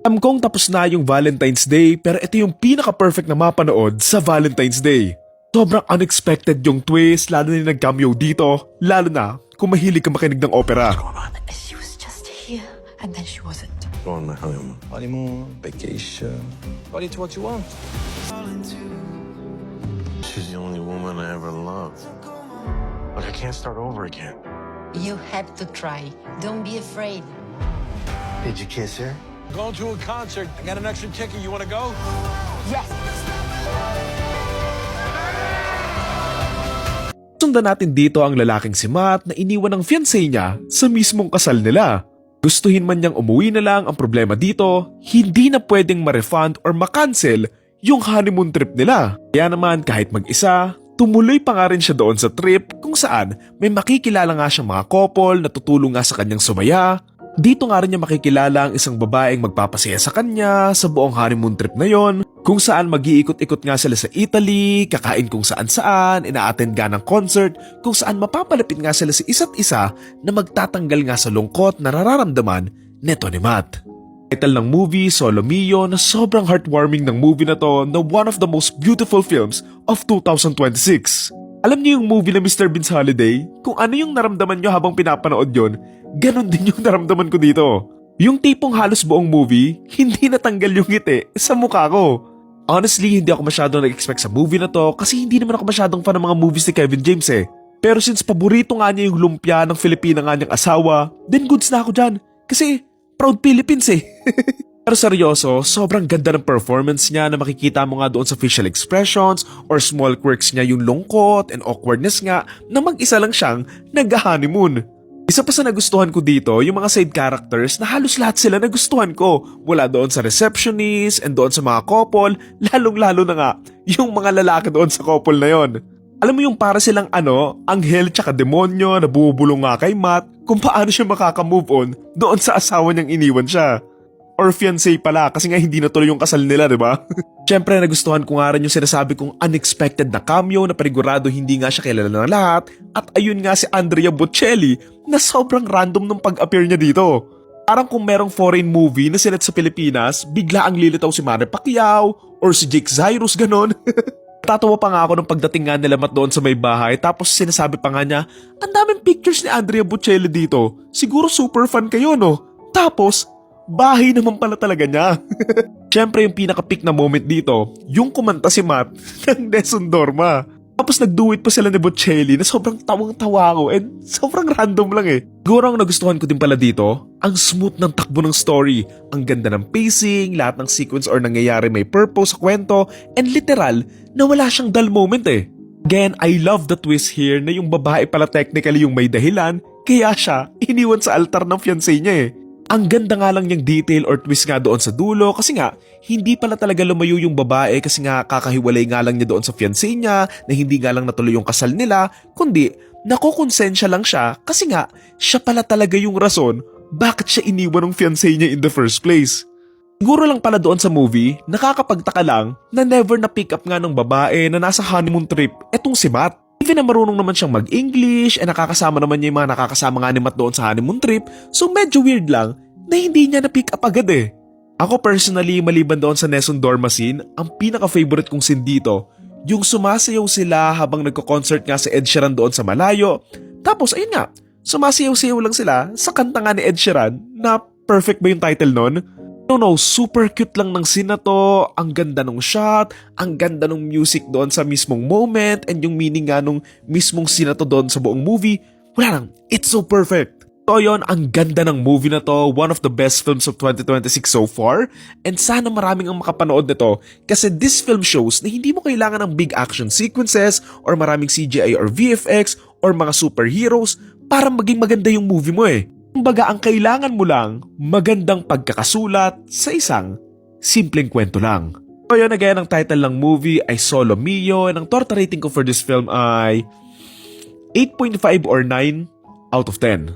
Alam kong tapos na yung Valentine's Day pero ito yung pinaka-perfect na mapanood sa Valentine's Day. Sobrang unexpected yung twist lalo na yung nag-cameo dito, lalo na kung mahilig ka makinig ng opera. She was just here, and then she wasn't. Go on my honeymoon. Honeymoon, vacation. Party to what you want. She's the only woman I ever loved. But I can't start over again. You have to try. Don't be afraid. Did you kiss her? Going to a concert. I got an extra ticket. You want to go? Yes. Sundan natin dito ang lalaking si Matt na iniwan ng fiancé niya sa mismong kasal nila. Gustuhin man niyang umuwi na lang, ang problema dito, hindi na pwedeng ma-refund or ma-cancel yung honeymoon trip nila. Kaya naman kahit mag-isa, tumuloy pa nga rin siya doon sa trip kung saan may makikilala nga siyang mga couple na tutulong nga sa kanyang sumaya. Dito nga rin niya makikilala ang isang babaeng magpapasaya sa kanya sa buong honeymoon trip na yon, kung saan mag-iikot-ikot nga sila sa Italy, kakain kung saan-saan, ina-attend nga ng concert, kung saan mapapalapit nga sila sa isa't isa na magtatanggal nga sa lungkot na nararamdaman neto ni Matt. Title ng movie, Solo Mio, na sobrang heartwarming ng movie na to na one of the most beautiful films of 2026. Alam niyo yung movie na Mr. Bean's Holiday? Kung ano yung naramdaman nyo habang pinapanood yon, ganon din yung naramdaman ko dito. Yung tipong halos buong movie, hindi natanggal yung ngiti sa mukha ko. Honestly, hindi ako masyadong nag-expect sa movie na to kasi hindi naman ako masyadong fan ng mga movies ni Kevin James eh. Pero since paborito nga niya yung lumpia ng Filipina nga niyang asawa, then goods na ako dyan. Kasi proud Philippines eh. Pero seryoso, sobrang ganda ng performance niya na makikita mo nga doon sa facial expressions or small quirks niya, yung lungkot and awkwardness nga na mag-isa lang siyang nag-honeymoon. Isa pa sa nagustuhan ko dito, yung mga side characters na halos lahat sila nagustuhan ko. Mula doon sa receptionist and doon sa mga couple, lalong-lalo na nga yung mga lalaki doon sa couple na yon. Alam mo yung para silang anghel tsaka demonyo na bubulong nga kay Matt kung paano siya makaka-move on doon sa asawa niyang iniwan siya. Or fiancé pala kasi nga hindi natuloy yung kasal nila, diba? Siyempre nagustuhan ko nga rin yung sinasabi kong unexpected na cameo na panigurado hindi nga siya kilala ng lahat. At ayun nga si Andrea Bocelli na sobrang random nung pag-appear niya dito. Parang kung merong foreign movie na sinet sa Pilipinas, bigla ang lilitaw si Manny Pacquiao or si Jake Zyrus, ganon. Tatawa pa nga ako nung pagdating nga nila Matt doon sa may bahay, tapos sinasabi pa nga niya, ang daming pictures ni Andrea Bocelli dito. Siguro super fan kayo, no? Tapos, bahay naman pala talaga niya. Siyempre yung pinaka-peak na moment dito, yung kumanta si Matt ng Nessun Dorma. Tapos nag-duet pa sila ni Bocelli na sobrang tawang-tawa ako and sobrang random lang eh. Siguro ang nagustuhan ko din pala dito, ang smooth ng takbo ng story. Ang ganda ng pacing, lahat ng sequence or nangyayari may purpose sa kwento, and literal na wala siyang dull moment eh. Again, I love the twist here na yung babae pala technically yung may dahilan, kaya siya iniwan sa altar ng fiancé niya eh. Ang ganda nga lang niyang detail or twist nga doon sa dulo kasi nga hindi pala talaga lumayo yung babae kasi nga kakahiwalay nga lang niya doon sa fiancé niya na hindi nga lang natuloy yung kasal nila, kundi nakukonsensya lang siya kasi nga siya pala talaga yung rason bakit siya iniwan ng fiancé niya in the first place. Siguro lang pala doon sa movie, nakakapagtaka lang na never na pick up nga ng babae na nasa honeymoon trip etong si Matt. Even na marunong naman siyang mag-English and nakakasama naman niya yung mga nakakasama nga ni Matt doon sa honeymoon trip, so medyo weird lang na hindi niya na-pick up agad eh. Ako personally, maliban doon sa Nessun Dorma scene, ang pinaka-favorite kong scene dito, yung sumasayaw sila habang nagko-concert nga si Ed Sheeran doon sa malayo. Tapos ayun nga, sumasayaw-sayaw lang sila sa kanta nga ni Ed Sheeran na perfect ba yung title nun? No, super cute lang ng scene na to, ang ganda ng shot, ang ganda ng music doon sa mismong moment, and yung meaning nga nung mismong scene na to doon sa buong movie, wala lang, it's so perfect. So yun, ang ganda ng movie na to, one of the best films of 2026 so far, and sana maraming ang makapanood nito kasi this film shows na hindi mo kailangan ng big action sequences or maraming CGI or VFX or mga superheroes para maging maganda yung movie mo eh. Kumbaga, ang kailangan mo lang, magandang pagkakasulat sa isang simpleng kwento lang. So yun, again, ang title ng movie ay Solo Mio, and ang total rating ko for this film ay 8.5 or 9 out of 10.